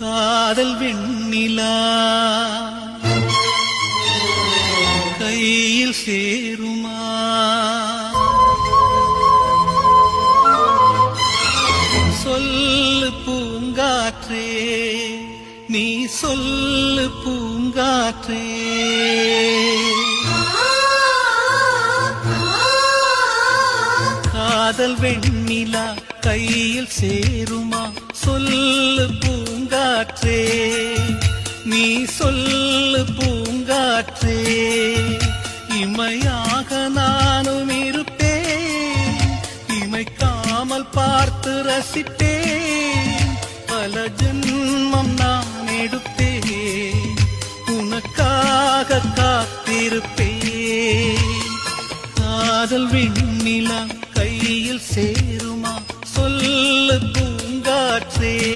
காதல் வெண்ணிலா கையில் சேருமா? சொல்லு பூங்காற்றே, நீ சொல்லு பூங்காற்றே. காதல் வெண்ணிலா கையில் சேருமா? சொல்லு பூங்காற்றே, நீ சொல்லு பூங்காற்றே. இமையாக நானும் இருப்பேன், இமைக்காமல் பார்த்து ரசிப்பேன். பல ஜென்மம் நான் எடுப்பேன், உனக்காக காத்திருப்பேன். காதல் வெண்ணிலா கையில் சேருமா? சொல்லு பூங்காற்றே.